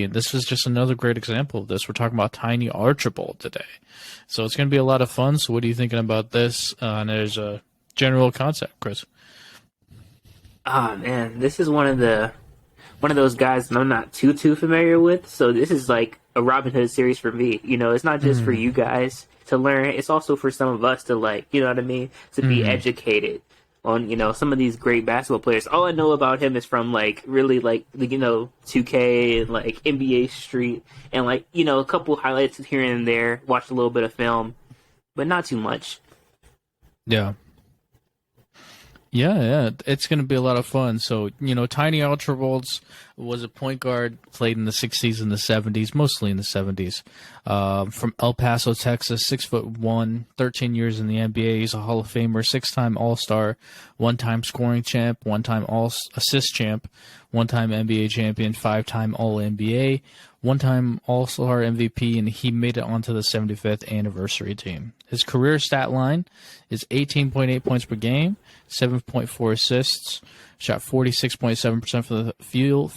And this is just another great example of this. We're talking about Tiny Archibald today. So it's going to be a lot of fun. So what are you thinking about this? And there's a general concept, Chris. Oh man, this is one of those guys that I'm not too familiar with. So this is like a Robin Hood series for me. You know, it's not just for you guys to learn. It's also for some of us to like, you know what I mean, to be educated on, you know, some of these great basketball players. All I know about him is from like really like, you know, 2K and like NBA Street and like, you know, a couple highlights here and there. Watched a little bit of film, but not too much. Yeah. Yeah, it's going to be a lot of fun. So, you know, Tiny Archibald was a point guard, played in the 60s and the 70s, mostly in the 70s. From El Paso, Texas, 6'1", 13 years in the NBA. He's a Hall of Famer, 6-time All-Star, 1-time scoring champ, 1-time All-Assist champ, 1-time NBA champion, 5-time All-NBA, 1-time All-Star MVP, and he made it onto the 75th anniversary team. His career stat line is 18.8 points per game, 7.4 assists, shot 46.7% for the field,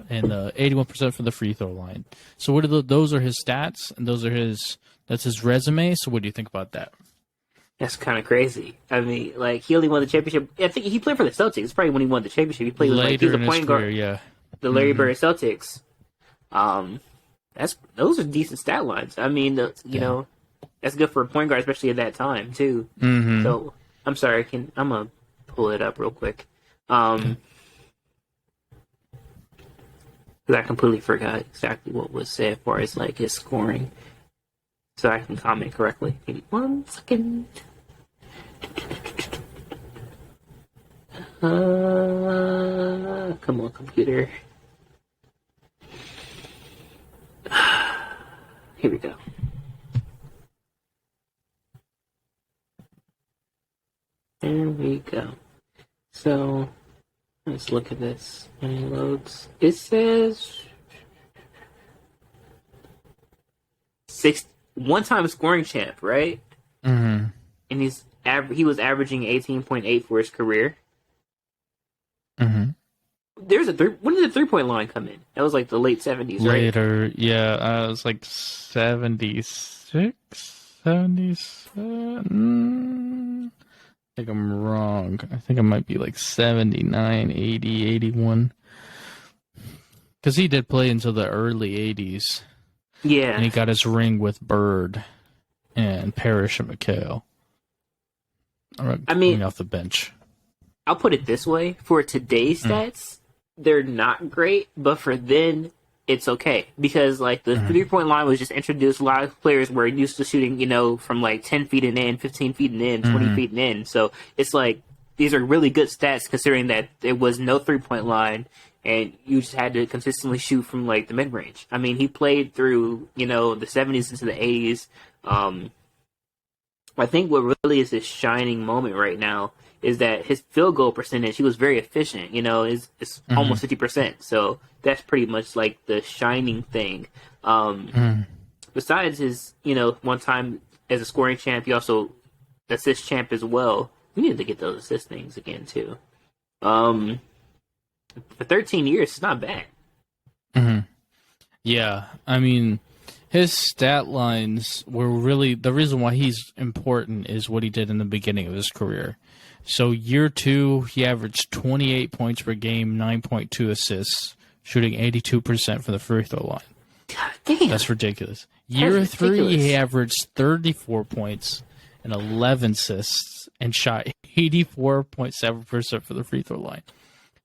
and 81% for the free throw line. So those are his stats, and that's his resume. So what do you think about that? That's kind of crazy. I mean, like, he only won the championship. I think he played for the Celtics. It's probably when he won the championship. He played with, like, he was a point guard. Yeah. The Larry Bird Celtics. Those are decent stat lines. I mean, you know, that's good for a point guard, especially at that time too. So I'm sorry, I'm gonna pull it up real quick. Because I completely forgot exactly what was said as far as like his scoring, so I can comment correctly. Give me 1 second. Come on, computer. Here we go. There we go. So, let's look at this when it loads. It says 1-time scoring champ, right? And he was averaging 18.8 for his career. There's when did the 3-point line come in? That was like the late 70s, right? Later, yeah, it was like 76, 77. I think I'm wrong. I think it might be like 79, 80, 81. Because he did play until the early 80s. Yeah. And he got his ring with Bird and Parrish and McHale. I mean, off the bench. I'll put it this way. For today's stats, they're not great, but for then, it's okay. Because, like, the 3-point line was just introduced. A lot of players were used to shooting, you know, from, like, 10 feet and in, 15 feet and in, 20 feet and in. So, it's like, these are really good stats considering that there was no 3-point line and you just had to consistently shoot from, like, the mid-range. I mean, he played through, you know, the 70s into the 80s. I think what really is his shining moment right now is that his field goal percentage, he was very efficient, you know, it's almost 50%. So that's pretty much like the shining thing. Besides his, you know, one time as a scoring champ, he also assist champ as well. We need to get those assist things again too. For 13 years, it's not bad. Yeah, I mean, his stat lines were really, the reason why he's important is what he did in the beginning of his career. So year 2, he averaged 28 points per game, 9.2 assists, shooting 82% from the free throw line. God damn. That's ridiculous. Year 3, he averaged 34 points and 11 assists and shot 84.7% for the free throw line.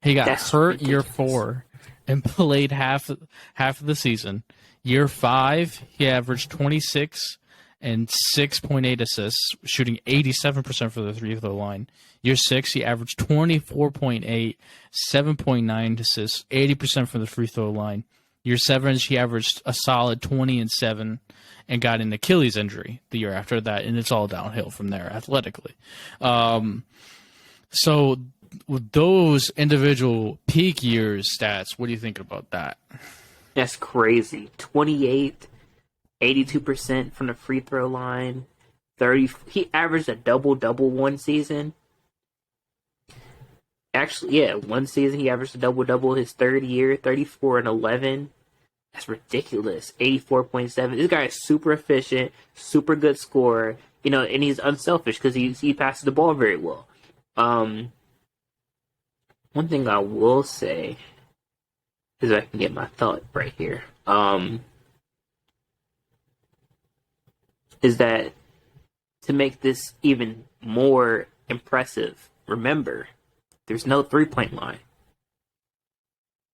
He got hurt year 4 and played half of the season. Year 5, he averaged 26 and 6.8 assists, shooting 87% for the free throw line. Year 6, he averaged 24.8, 7.9 assists, 80% from the free throw line. Year 7, he averaged a solid 20 and 7 and got an Achilles injury the year after that, and it's all downhill from there athletically. So with those individual peak years stats, what do you think about that? That's crazy. 28, 82% from the free throw line. 30. He averaged a double-double one season. Actually, yeah, one season he averaged a double-double his third year, 34 and 11. That's ridiculous. 84.7. This guy is super efficient, super good scorer, and he's unselfish because he passes the ball very well. One thing I will say is I can get my thought right here. Is that to make this even more impressive, remember, there's no 3-point line.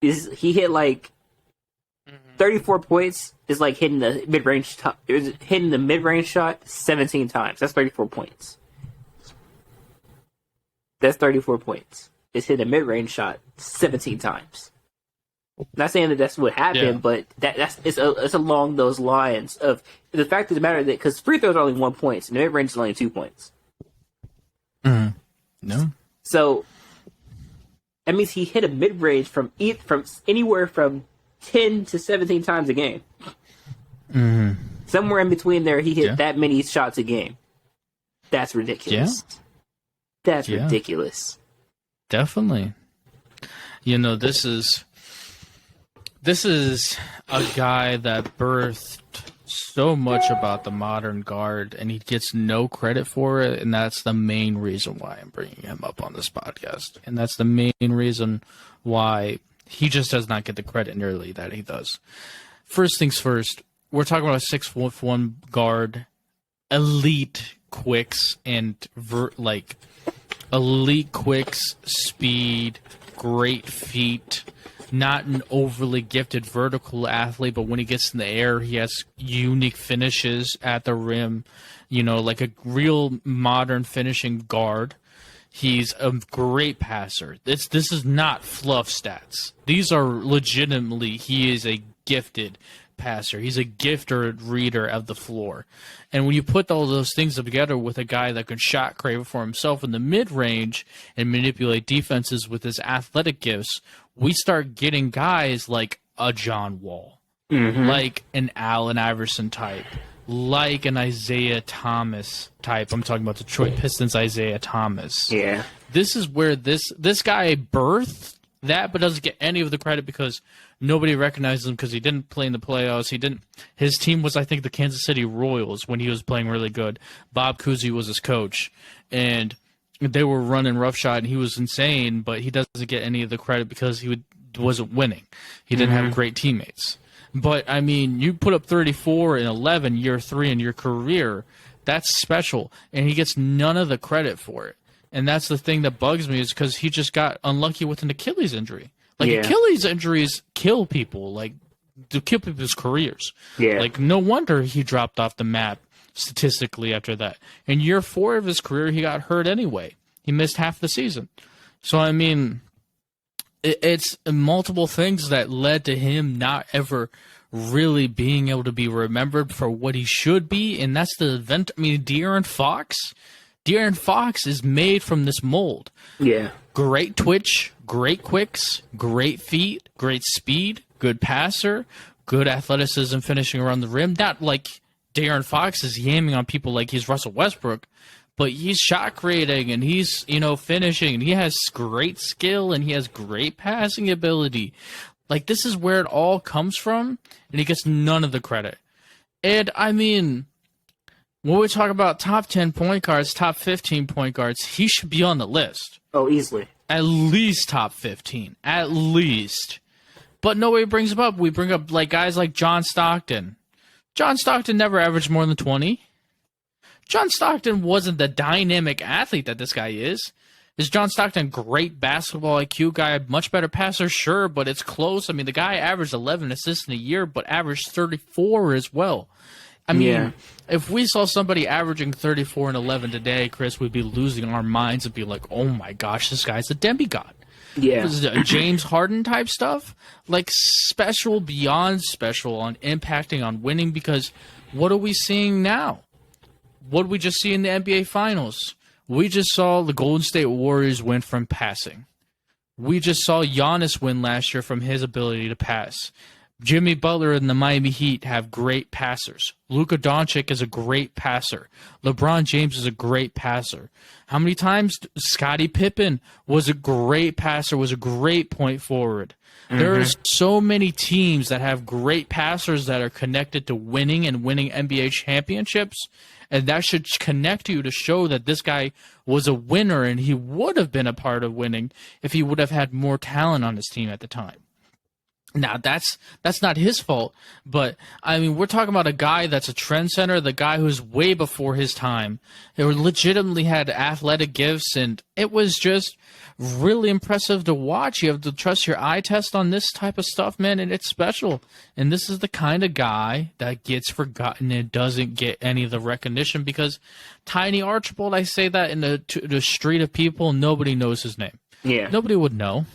He hit like 34 points is like hitting the mid-range hitting the mid-range shot 17 times. That's 34 points. That's 34 points. It's hitting a mid-range shot 17 times. Not saying that that's what happened, but it's along those lines of the fact of the matter that because free throws are only 1 point, and the mid-range is only 2 points. No. So that means he hit a mid-range from anywhere from 10 to 17 times a game. Somewhere in between there, he hit that many shots a game. That's ridiculous. Yeah. That's ridiculous. Definitely. This is a guy that birthed so much about the modern guard, and he gets no credit for it, and that's the main reason why I'm bringing him up on this podcast. And that's the main reason why he just does not get the credit nearly that he does. First things first, we're talking about a 6'1" guard, elite quicks, and elite quicks, speed, great feet. Not an overly gifted vertical athlete, but when he gets in the air, he has unique finishes at the rim, like a real modern finishing guard. He's a great passer. This is not fluff stats. These are legitimately, he is a gifted passer. He's a gifted reader of the floor. And when you put all those things together with a guy that can shot create for himself in the mid-range and manipulate defenses with his athletic gifts, we start getting guys like a John Wall, like an Allen Iverson type, like an Isaiah Thomas type. I'm talking about Detroit Pistons Isaiah Thomas. Yeah. This is where this guy birthed that, but doesn't get any of the credit because nobody recognizes him because he didn't play in the playoffs. His team was, I think, the Kansas City Royals when he was playing really good. Bob Cousy was his coach, and they were running roughshod, and he was insane, but he doesn't get any of the credit because he wasn't winning. He didn't have great teammates. But, I mean, you put up 34 and 11 year 3 in your career, that's special, and he gets none of the credit for it. And that's the thing that bugs me is because he just got unlucky with an Achilles injury. Achilles injuries kill people, to kill people's careers. Yeah. No wonder he dropped off the map statistically after that. In year 4 of his career, he got hurt anyway. He missed half the season. So, I mean, it's multiple things that led to him not ever really being able to be remembered for what he should be, and that's the event. I mean, De'Aaron Fox is made from this mold. Yeah. Great twitch, great quicks, great feet, great speed, good passer, good athleticism finishing around the rim. Not like De'Aaron Fox is yamming on people like he's Russell Westbrook, but he's shot creating and he's, finishing, and he has great skill and he has great passing ability. This is where it all comes from, and he gets none of the credit. And, I mean, when we talk about top 10 point guards, top 15 point guards, he should be on the list. Oh, easily. At least top 15. At least. But nobody brings him up. We bring up guys like John Stockton. John Stockton never averaged more than 20. John Stockton wasn't the dynamic athlete that this guy is. Is John Stockton a great basketball IQ guy? Much better passer? Sure, but it's close. I mean, the guy averaged 11 assists in a year, but averaged 34 as well. I mean, if we saw somebody averaging 34 and 11 today, Chris, we'd be losing our minds and be like, oh my gosh, this guy's a demigod. Yeah. This is a James Harden type stuff. Special beyond special on impacting on winning, because what are we seeing now? What did we just see in the NBA Finals? We just saw the Golden State Warriors win from passing. We just saw Giannis win last year from his ability to pass. Jimmy Butler and the Miami Heat have great passers. Luka Doncic is a great passer. LeBron James is a great passer. How many times Scottie Pippen was a great passer, was a great point forward. There's so many teams that have great passers that are connected to winning and winning NBA championships, and that should connect you to show that this guy was a winner and he would have been a part of winning if he would have had more talent on his team at the time. Now, that's not his fault, but, I mean, we're talking about a guy that's a trendsetter, the guy who's way before his time, who legitimately had athletic gifts, and it was just really impressive to watch. You have to trust your eye test on this type of stuff, man, and it's special. And this is the kind of guy that gets forgotten and doesn't get any of the recognition, because Tiny Archibald, I say that in the street of people, nobody knows his name. Yeah. Nobody would know.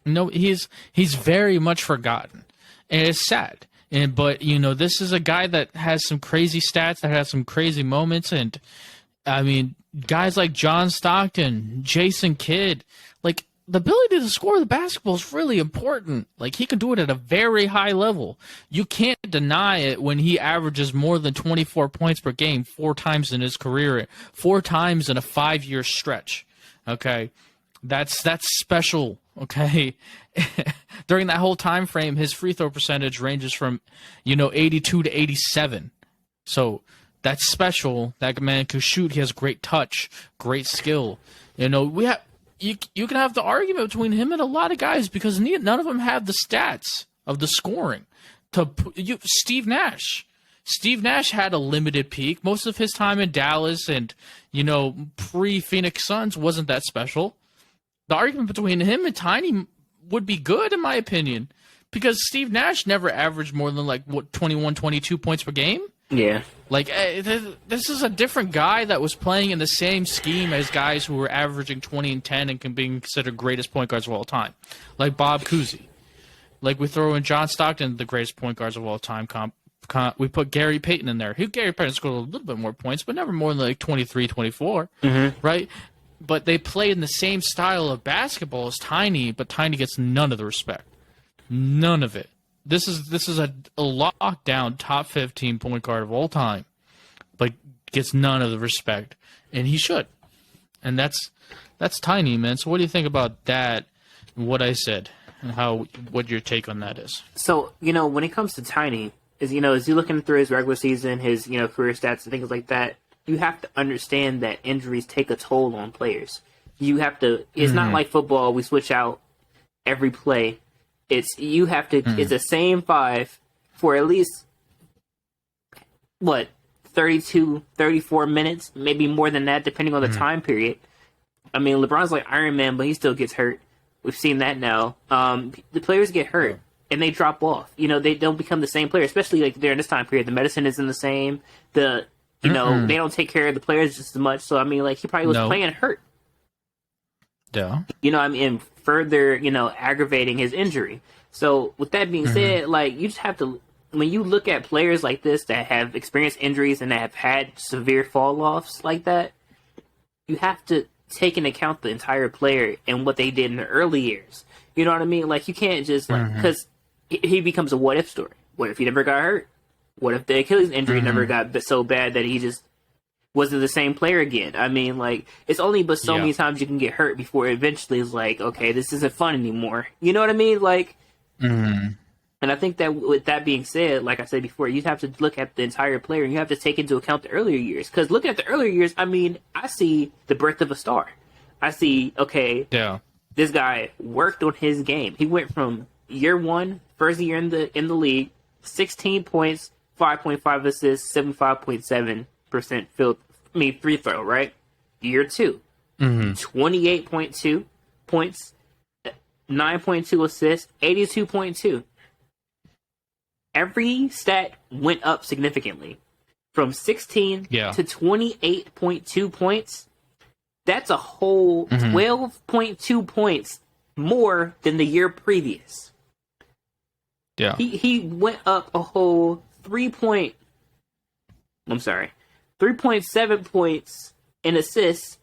No, he's very much forgotten, and it's sad. But you know, this is a guy that has some crazy stats, that has some crazy moments, and I mean, guys like John Stockton, Jason Kidd, like the ability to score the basketball is really important. Like he can do it at a very high level. You can't deny it when he averages more than 24 points per game 4 times in his career, 4 times in a 5-year stretch. Okay, that's special. Okay, during that whole time frame, his free throw percentage ranges from, 82 to 87. So that's special. That man can shoot. He has great touch, great skill. You can have the argument between him and a lot of guys because none of them have the stats of the scoring. Steve Nash. Steve Nash had a limited peak. Most of his time in Dallas and pre-Phoenix Suns wasn't that special. The argument between him and Tiny would be good, in my opinion, because Steve Nash never averaged more than 21, 22 points per game. Yeah. This is a different guy that was playing in the same scheme as guys who were averaging 20 and 10 and can be considered greatest point guards of all time, like Bob Cousy. Like we throw in John Stockton, the greatest point guards of all time. We put Gary Payton in there. Gary Payton scored a little bit more points, but never more than 23, 24, right? But they play in the same style of basketball as Tiny, but Tiny gets none of the respect. None of it. This is a lockdown top 15 point guard of all time, but gets none of the respect, and he should. And that's Tiny, man. So what do you think about that? What I said, and what your take on that is? So when it comes to Tiny, as you're looking through his regular season, his career stats and things like that, you have to understand that injuries take a toll on players. You have to. It's not like football. We switch out every play. It's It's the same 5 for at least 32, 34 minutes, maybe more than that, depending on the time period. I mean, LeBron's like Iron Man, but he still gets hurt. We've seen that now. The players get hurt and they drop off. They don't become the same player, especially during this time period. The medicine isn't the same. They don't take care of the players just as much. So, I mean, he probably was playing hurt. Yeah. And further, aggravating his injury. So, with that being said, you just have to, when you look at players like this that have experienced injuries and that have had severe fall-offs like that, you have to take into account the entire player and what they did in the early years. You know what I mean? You can't just, because he becomes a what-if story. What if he never got hurt? What if the Achilles injury never got so bad that he just wasn't the same player again? I mean, it's only but so many times you can get hurt before eventually it's okay, this isn't fun anymore. You know what I mean? And I think that with that being said, like I said before, you have to look at the entire player and you have to take into account the earlier years. Because looking at the earlier years, I mean, I see the birth of a star. I see, this guy worked on his game. He went from year one, first year in the league, 16 points, 5.5 assists, 75.7% free throw, right? Year 2, 28.2 points, 9.2 assists, 82.2. Every stat went up significantly. From 16 to 28.2 points, that's a whole 12.2 points more than the year previous. Yeah. He went up a whole 3.7 points in assists,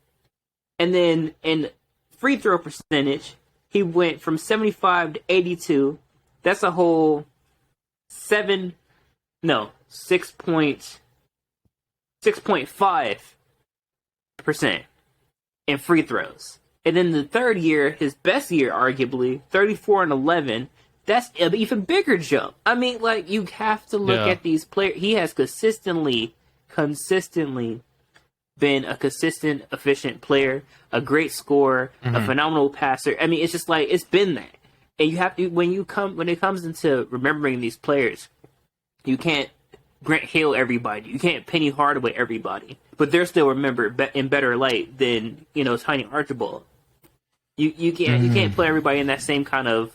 and then in free throw percentage, he went from 75 to 82. That's a whole seven, no, 6.5% in free throws. And then the third year, his best year, arguably, 34-11. That's an even bigger jump. I mean, like, you have to look at these players. He has consistently been a consistent, efficient player, a great scorer, a phenomenal passer. I mean, it's just like, it's been that. And you have to, when it comes into remembering these players, you can't Grant Hill everybody. You can't Penny Hardaway everybody. But they're still remembered in better light than, Tiny Archibald. You can't put everybody in that same kind of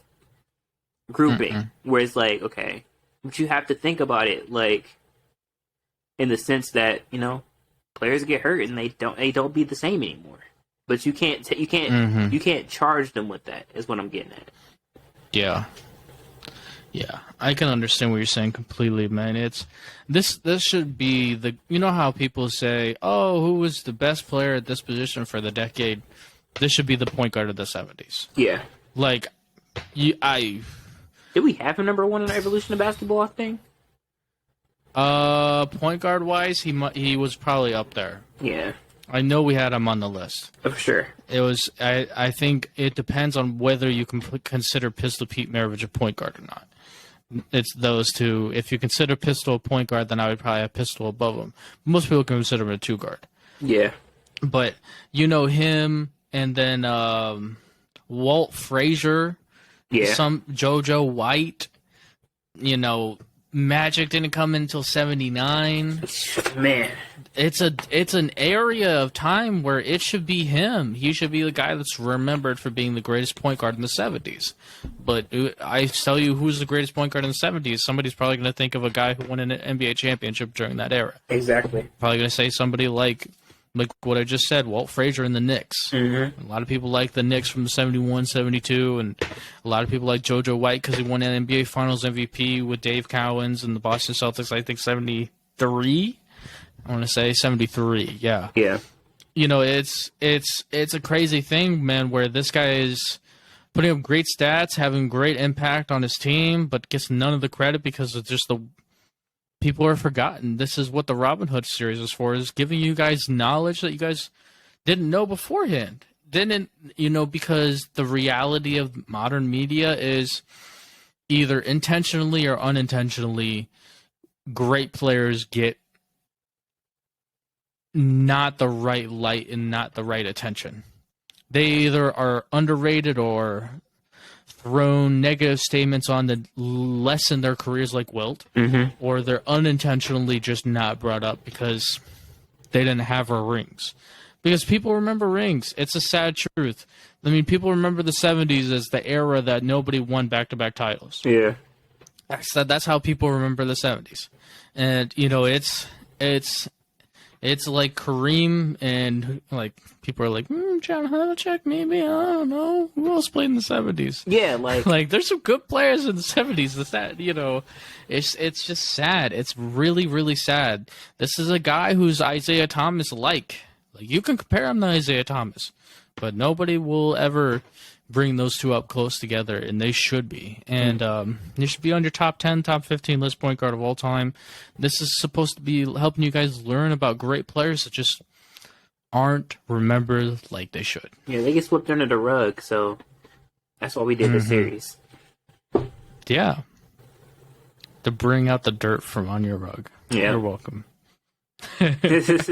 grouping where it's like, okay, but you have to think about it like in the sense that, players get hurt and they don't be the same anymore. But you can't charge them with that is what I'm getting at. Yeah. Yeah, I can understand what you're saying completely, man. It's this should be the, how people say, "Oh, who was the best player at this position for the decade?" This should be the point guard of the 70s. Yeah. Like, did we have a number one in the evolution of basketball thing? Point guard wise, he was probably up there. Yeah. I know we had him on the list. For sure. It was. I think it depends on whether you can consider Pistol Pete Maravich a point guard or not. It's those two. If you consider Pistol a point guard, then I would probably have Pistol above him. Most people consider him a two guard. Yeah. But him, and then Walt Frazier. Yeah. Some JoJo White. Magic didn't come until 79. Man. It's an area of time where it should be him. He should be the guy that's remembered for being the greatest point guard in the 70s. But I tell you who's the greatest point guard in the 70s, somebody's probably going to think of a guy who won an NBA championship during that era. Exactly. Probably going to say somebody like what I just said, Walt Frazier and the Knicks. Mm-hmm. A lot of people like the Knicks from 71, 72, and a lot of people like JoJo White because he won an NBA Finals MVP with Dave Cowens and the Boston Celtics, I think, 73? I want to say 73, yeah. Yeah. It's a crazy thing, man, where this guy is putting up great stats, having great impact on his team, but gets none of the credit because it's just people are forgotten. This is what the Robin Hood series is for, is giving you guys knowledge that you guys didn't know beforehand. Because the reality of modern media is either intentionally or unintentionally, great players get not the right light and not the right attention. They either are underrated or thrown negative statements on to lessen their careers like Wilt, or they're unintentionally just not brought up because they didn't have our rings. Because people remember rings. It's a sad truth. I mean, people remember the 70s as the era that nobody won back-to-back titles. Yeah. That's how people remember the 70s. And, it's like Kareem and, like, people are like, John Havlicek, maybe, I don't know. Who else played in the 70s? Yeah, like... like, there's some good players in the 70s. It's just sad. It's really, really sad. This is a guy who's Isaiah Thomas like. Like, you can compare him to Isaiah Thomas, but nobody will ever bring those two up close together, and they should be. And they should be on your top 10, top 15 list point guard of all time. This is supposed to be helping you guys learn about great players that just aren't remembered like they should. Yeah, they get swept under the rug, so that's why we did this series. Yeah. To bring out the dirt from on your rug. Yeah. You're welcome.